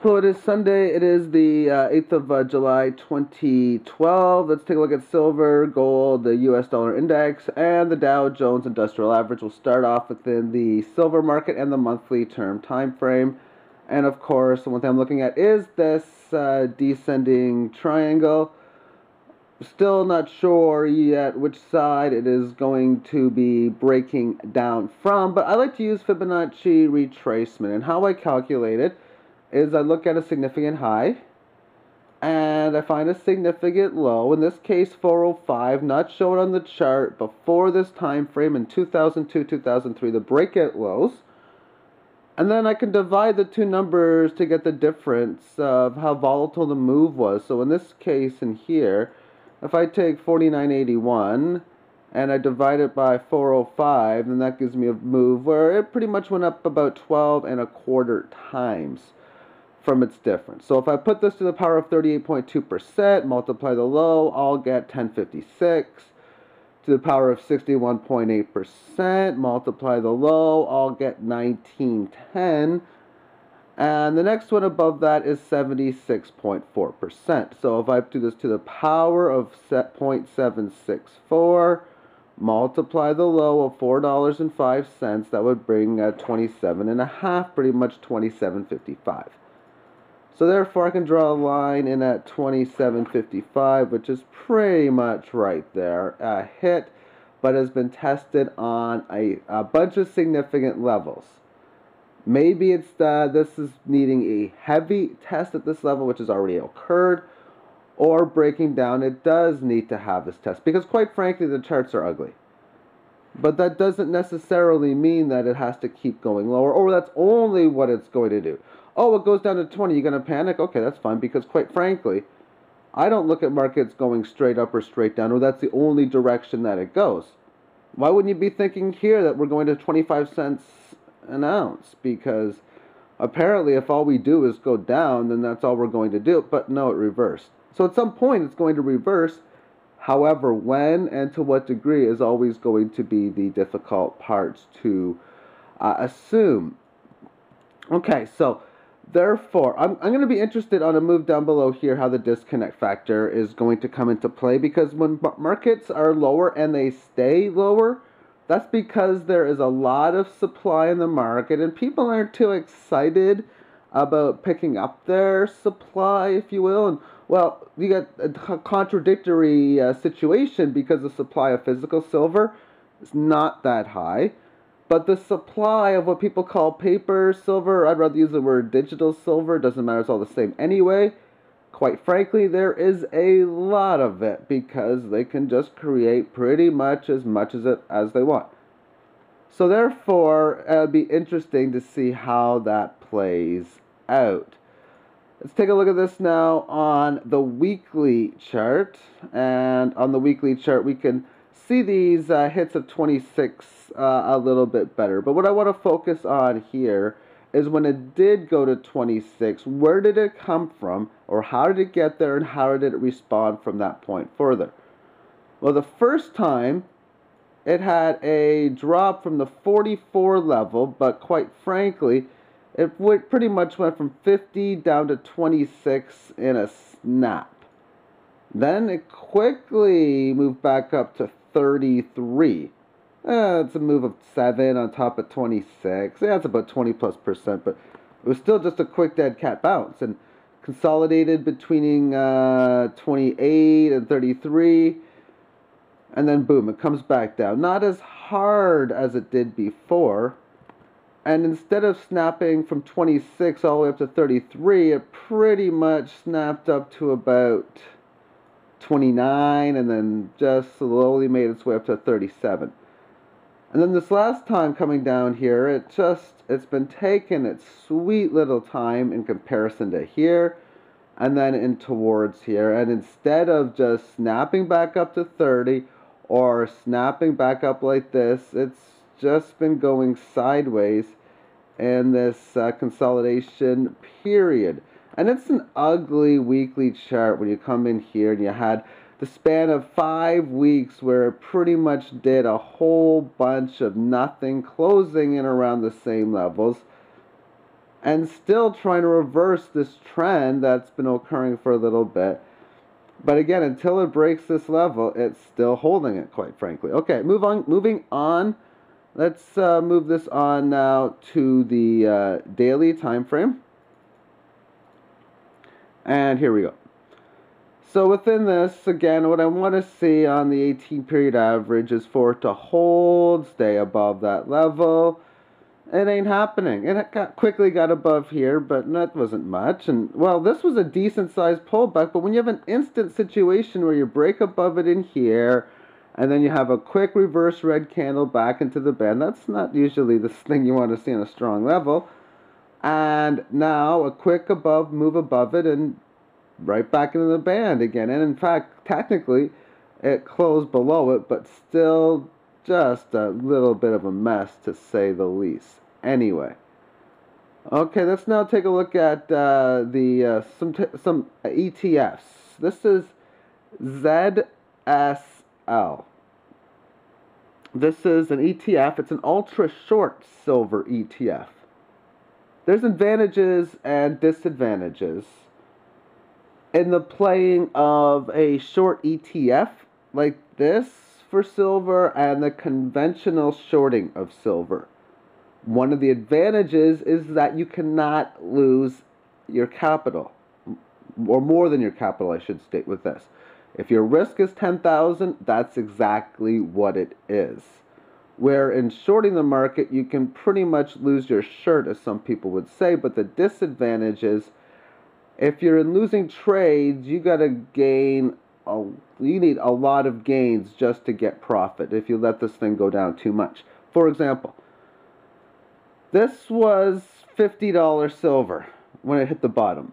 So it is Sunday. It is the 8th of July 2012. Let's take a look at silver, gold, the US dollar index, and the Dow Jones Industrial Average. We'll start off within the silver market and the monthly term time frame. And of course, the one thing I'm looking at is this descending triangle. Still not sure yet which side it is going to be breaking down from, but I like to use Fibonacci retracement. And how I calculate it is I look at a significant high and I find a significant low, in this case 405, not shown on the chart before this time frame in 2002, 2003, the breakout lows. And then I can divide the two numbers to get the difference of how volatile the move was. So in this case in here, if I take 49.81 and I divide it by 405, then that gives me a move where it pretty much went up about 12.25 times from its difference. So if I put this to the power of 38.2%, multiply the low, I'll get 1056. To the power of 61.8%, multiply the low, I'll get 1910. And the next one above that is 76.4%. So if I do this to the power of 0.764, multiply the low of $4.05, that would bring 27.5, pretty much 27.55. So therefore I can draw a line in at 27.55, which is pretty much right there, a hit, but has been tested on a bunch of significant levels. Maybe it's this is needing a heavy test at this level, which has already occurred, or breaking down. It does need to have this test, because quite frankly the charts are ugly. But that doesn't necessarily mean that it has to keep going lower, or that's only what it's going to do. Oh, it goes down to 20, you're going to panic? Okay, that's fine, because quite frankly, I don't look at markets going straight up or straight down, or that's the only direction that it goes. Why wouldn't you be thinking here that we're going to 25 cents an ounce? Because apparently if all we do is go down, then that's all we're going to do. But no, it reversed. So at some point it's going to reverse. However, when and to what degree is always going to be the difficult parts to assume. Okay, so therefore, I'm going to be interested on a move down below here, how the disconnect factor is going to come into play, because when markets are lower and they stay lower, that's because there is a lot of supply in the market and people aren't too excited about picking up their supply, if you will. And well, you got a contradictory situation, because the supply of physical silver is not that high. But the supply of what people call paper silver, I'd rather use the word digital silver, doesn't matter, it's all the same anyway. Quite frankly, there is a lot of it, because they can just create pretty much as it as they want. So therefore, it'll be interesting to see how that plays out. Let's take a look at this now on the weekly chart. And on the weekly chart, we can see these hits of 26 a little bit better. But what I want to focus on here is when it did go to 26, where did it come from, or how did it get there, and how did it respond from that point further? Well, the first time it had a drop from the 44 level, but quite frankly, it pretty much went from 50 down to 26 in a snap. Then it quickly moved back up to 33. It's a move of 7 on top of 26. Yeah, it's about 20+%, but it was still just a quick dead cat bounce, and consolidated between 28 and 33, and then boom, it comes back down. Not as hard as it did before, and instead of snapping from 26 all the way up to 33, it pretty much snapped up to about 29, and then just slowly made its way up to 37. And then this last time coming down here, it's been taking its sweet little time in comparison to here, and then in towards here. And instead of just snapping back up to 30 or snapping back up like this, it's just been going sideways in this consolidation period. And it's an ugly weekly chart when you come in here and you had the span of 5 weeks where it pretty much did a whole bunch of nothing, closing in around the same levels. and still trying to reverse this trend that's been occurring for a little bit. But again, until it breaks this level, it's still holding it, quite frankly. Okay, moving on. Let's move this on now to the daily time frame. And here we go. So within this, again, what I want to see on the 18-period average is for it to hold, stay above that level. It ain't happening. It quickly got above here, but that wasn't much. And, well, this was a decent-sized pullback, but when you have an instant situation where you break above it in here, and then you have a quick reverse red candle back into the band, that's not usually the thing you want to see on a strong level. And now a quick move above it, and right back into the band again. And in fact, technically, it closed below it, but still just a little bit of a mess, to say the least. Anyway, okay, let's now take a look at some ETFs. This is ZSL. This is an ETF. It's an ultra short silver ETF. There's advantages and disadvantages in the playing of a short ETF like this for silver and the conventional shorting of silver. One of the advantages is that you cannot lose your capital, or more than your capital, I should state with this. If your risk is 10,000, that's exactly what it is. Where in shorting the market, you can pretty much lose your shirt, as some people would say, but the disadvantage is if you're in losing trades, you need a lot of gains just to get profit if you let this thing go down too much. For example, this was $50 silver when it hit the bottom.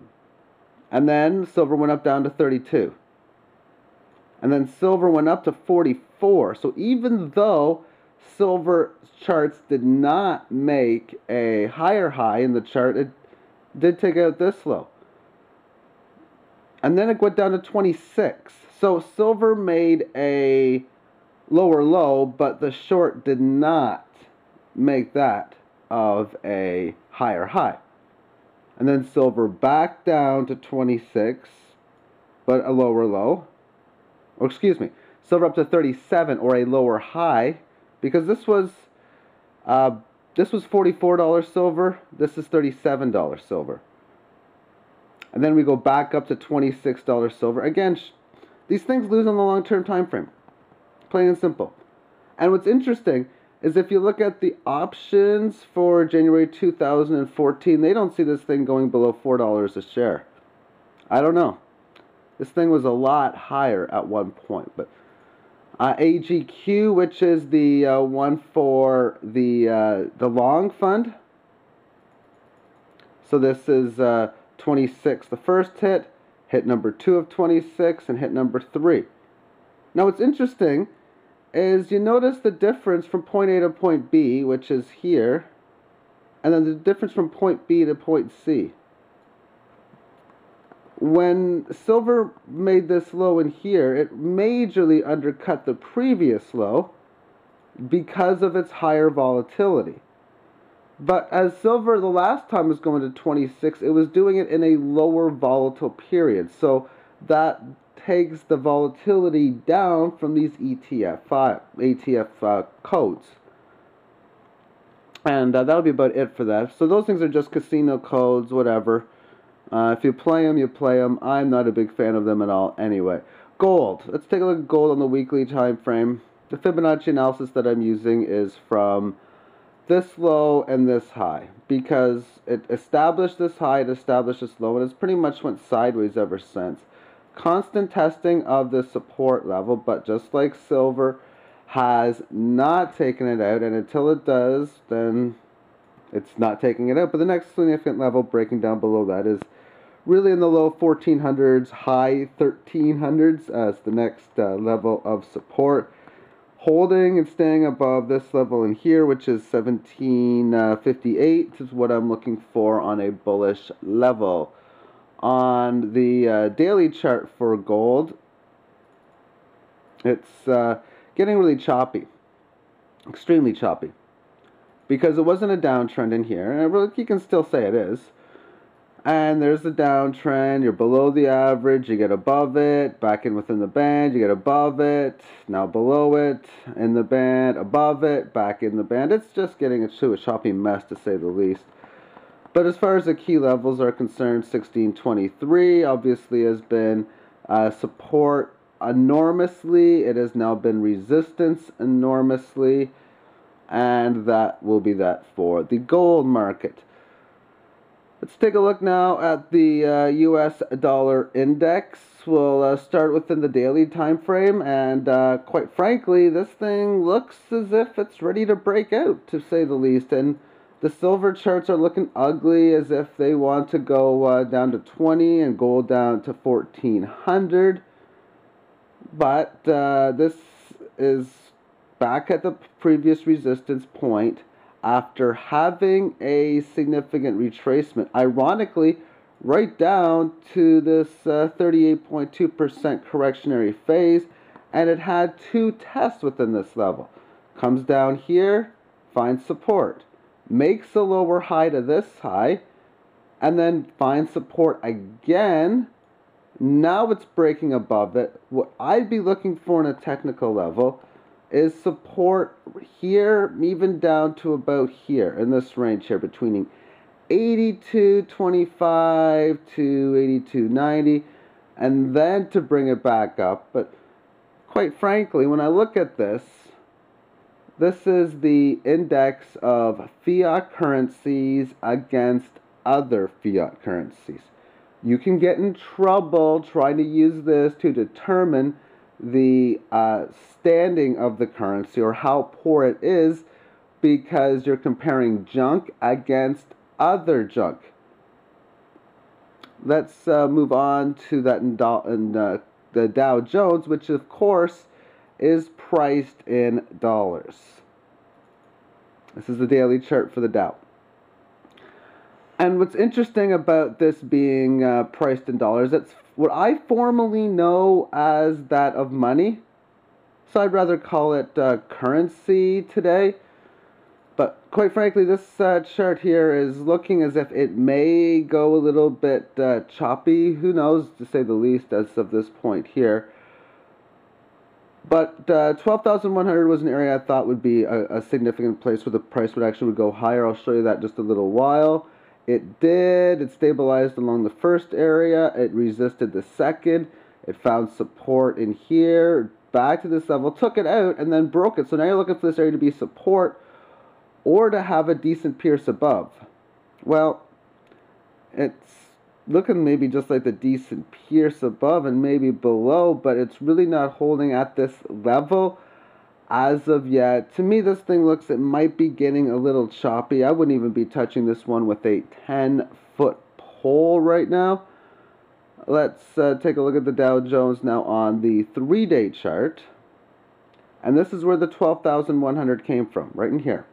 And then silver went up down to 32. And then silver went up to 44. So even though silver charts did not make a higher high in the chart, it did take out this low. And then it went down to 26. So silver made a lower low, but the short did not make that of a higher high. And then silver back down to 26, but a lower low. Or excuse me, silver up to 37 or a lower high, because this was $44 silver, this is $37 silver. And then we go back up to $26 silver. Again, these things lose on the long-term time frame. Plain and simple. And what's interesting is if you look at the options for January 2014, they don't see this thing going below $4 a share. I don't know. This thing was a lot higher at one point. But AGQ, which is the one for the long fund. So this is 26, the first hit number 2 of 26, and hit number 3. Now what's interesting is you notice the difference from point A to point B, which is here, and then the difference from point B to point C. When silver made this low in here, it majorly undercut the previous low because of its higher volatility. But as silver the last time was going to 26, it was doing it in a lower volatile period. So that takes the volatility down from these ETF codes. And that'll be about it for that. So those things are just casino codes, whatever. If you play them, you play them. I'm not a big fan of them at all anyway. Gold. Let's take a look at gold on the weekly time frame. The Fibonacci analysis that I'm using is from this low and this high, because it established this high, it established this low, and it's pretty much went sideways ever since. Constant testing of the support level, but just like silver, has not taken it out, and until it does, then it's not taking it out. But the next significant level breaking down below that is really in the low 1400s, high 1300s as the next level of support. Holding and staying above this level in here, which is 1758, is what I'm looking for on a bullish level. On the daily chart for gold, it's getting really choppy, extremely choppy. because it wasn't a downtrend in here, and really, you can still say it is. And there's the downtrend, you're below the average, you get above it, back in within the band, you get above it, now below it, in the band, above it, back in the band. It's just getting into a choppy mess, to say the least. But as far as the key levels are concerned, 1623 obviously has been support enormously. It has now been resistance enormously. And that will be that for the gold market. Let's take a look now at the US dollar index. We'll start within the daily time frame, and quite frankly, this thing looks as if it's ready to break out, to say the least. And the silver charts are looking ugly, as if they want to go down to 20 and gold down to 1400. But this is back at the previous resistance point after having a significant retracement. Ironically, right down to this 38.2% correctionary phase, and it had two tests within this level. Comes down here, finds support, makes a lower high to this high, and then finds support again. Now it's breaking above it. What I'd be looking for in a technical level is support here, even down to about here, in this range here, between 82.25 to 82.90, and then to bring it back up. But quite frankly, when I look at this, this is the index of fiat currencies against other fiat currencies. You can get in trouble trying to use this to determine the standing of the currency or how poor it is, because you're comparing junk against other junk. Let's move on to that in the Dow Jones, which of course is priced in dollars. This is the daily chart for the Dow. And what's interesting about this being priced in dollars, it's what I formally know as that of money. So I'd rather call it currency today. But quite frankly, this chart here is looking as if it may go a little bit choppy. Who knows, to say the least, as of this point here. But 12,100 was an area I thought would be a significant place where the price would actually go higher. I'll show you that in just a little while. It did. It stabilized along the first area. It resisted the second. It found support in here. Back to this level. Took it out and then broke it. So now you're looking for this area to be support or to have a decent pierce above. Well, it's looking maybe just like the decent pierce above and maybe below, but it's really not holding at this level as of yet. To me, this thing looks, it might be getting a little choppy. I wouldn't even be touching this one with a 10-foot pole right now. Let's take a look at the Dow Jones now on the 3-day chart. And this is where the 12,100 came from, right in here.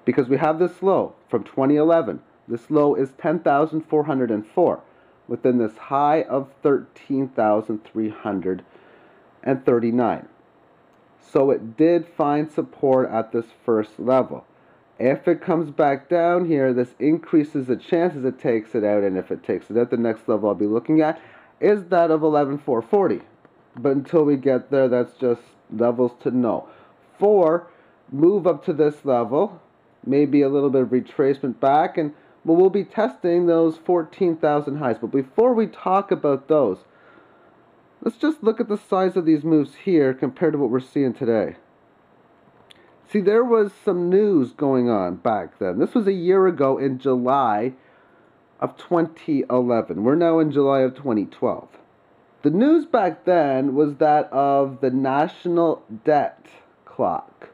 Because we have this low from 2011. This low is 10,404 within this high of 13,339. So it did find support at this first level. If it comes back down here, this increases the chances it takes it out, and if it takes it out, the next level I'll be looking at is that of 11,440. But until we get there, that's just levels to know. 4, move up to this level, maybe a little bit of retracement back, and we'll be testing those 14,000 highs. But before we talk about those, let's just look at the size of these moves here compared to what we're seeing today. See, there was some news going on back then. This was a year ago in July of 2011. We're now in July of 2012. The news back then was that of the national debt clock.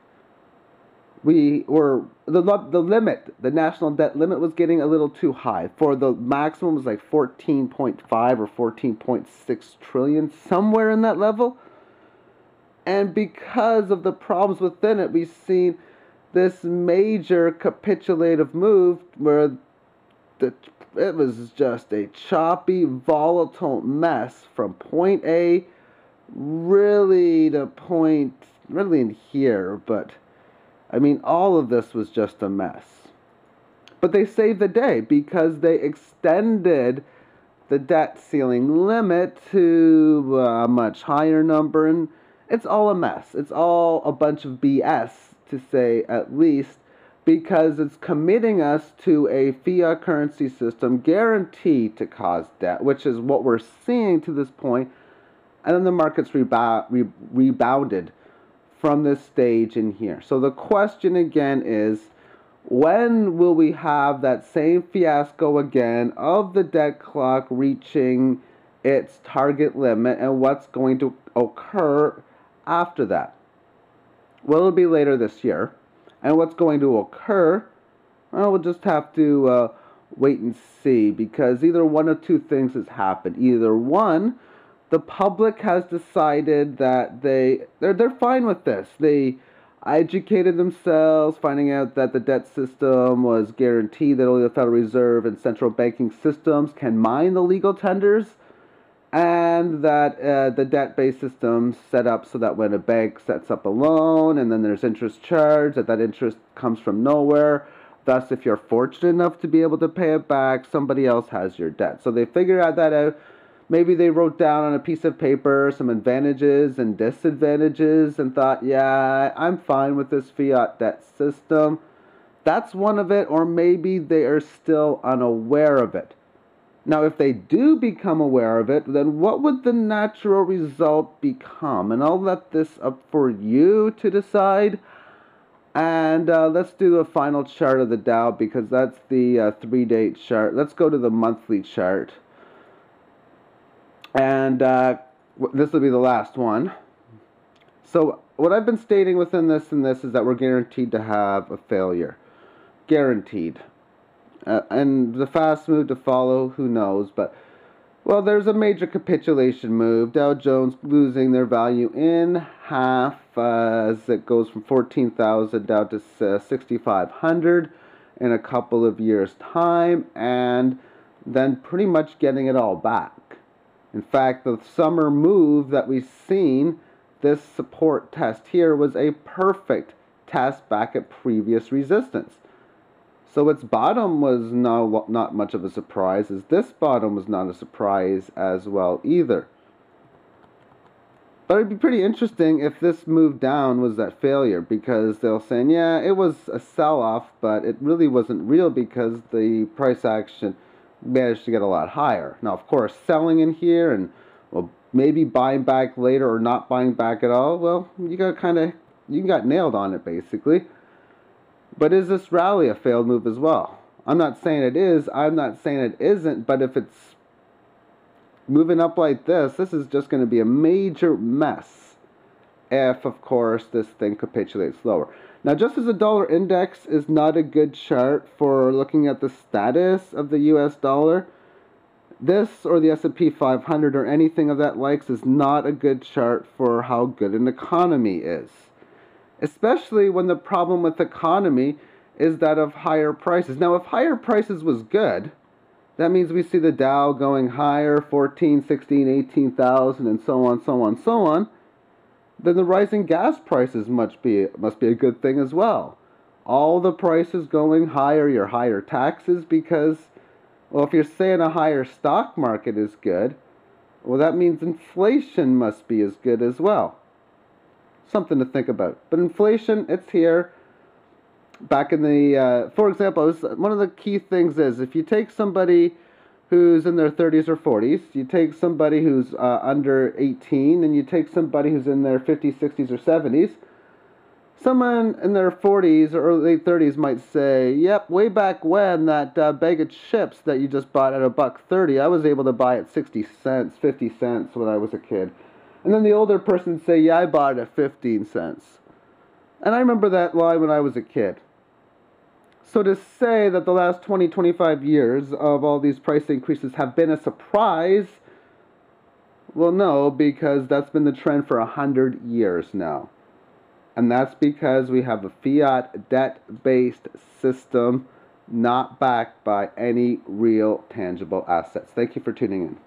The limit, the national debt limit was getting a little too high. For the maximum was like 14.5 or 14.6 trillion, somewhere in that level. And because of the problems within it, we've seen this major capitulative move where it was just a choppy, volatile mess from point A really to point, really in here, but I mean, all of this was just a mess. But they saved the day because they extended the debt ceiling limit to a much higher number, and it's all a mess. It's all a bunch of BS, to say at least, because it's committing us to a fiat currency system guaranteed to cause debt, which is what we're seeing to this point, and then the markets rebounded from this stage in here. So the question again is, when will we have that same fiasco again of the debt clock reaching its target limit, and what's going to occur after that? Well, it'll be later this year. And what's going to occur, well, we'll just have to wait and see, because either one of two things has happened. Either one, the public has decided that they're fine with this. They educated themselves, finding out that the debt system was guaranteed that only the Federal Reserve and central banking systems can mine the legal tenders, and that the debt-based system set up so that when a bank sets up a loan and then there's interest charged, that interest comes from nowhere. Thus, if you're fortunate enough to be able to pay it back, somebody else has your debt. So they figured that out. Maybe they wrote down on a piece of paper some advantages and disadvantages and thought, yeah, I'm fine with this fiat debt system. That's one of it, or maybe they are still unaware of it. Now, if they do become aware of it, then what would the natural result become? And I'll let this up for you to decide. And let's do a final chart of the Dow, because that's the 3-day chart. Let's go to the monthly chart. And this will be the last one. So what I've been stating within this and this is that we're guaranteed to have a failure. Guaranteed. And the fast move to follow, who knows? But, well, there's a major capitulation move. Dow Jones losing their value in half as it goes from 14,000 down to 6,500 in a couple of years' time, and then pretty much getting it all back. In fact, the summer move that we've seen, this support test here, was a perfect test back at previous resistance. So its bottom was not much of a surprise, as this bottom was not a surprise as well either. But it'd be pretty interesting if this move down was that failure, because they'll say, yeah, it was a sell-off, but it really wasn't real because the price action managed to get a lot higher. Now, of course, selling in here and, well, maybe buying back later or not buying back at all, well, you got nailed on it, basically. But is this rally a failed move as well? I'm not saying it is, I'm not saying it isn't, but if it's moving up like this, this is just going to be a major mess if, of course, this thing capitulates lower. Now, just as the dollar index is not a good chart for looking at the status of the US dollar, this or the S&P 500 or anything of that likes is not a good chart for how good an economy is. Especially when the problem with the economy is that of higher prices. Now, if higher prices was good, that means we see the Dow going higher, 14, 16, 18,000, and so on, so on, so on. Then the rising gas prices must be a good thing as well. All the prices going higher, your higher taxes, because, well, if you're saying a higher stock market is good, well, that means inflation must be as good as well. Something to think about. But inflation, it's here. Back in the, for example, one of the key things is if you take somebody who's in their 30s or 40s, you take somebody who's under 18, and you take somebody who's in their 50s, 60s, or 70s, someone in their 40s or early 30s might say, yep, way back when, that bag of chips that you just bought at $1.30, I was able to buy at 60 cents, 50 cents when I was a kid. And then the older person say, yeah, I bought it at 15 cents. And I remember that line when I was a kid. So to say that the last 20, 25 years of all these price increases have been a surprise, well, no, because that's been the trend for 100 years now. And that's because we have a fiat debt-based system not backed by any real tangible assets. Thank you for tuning in.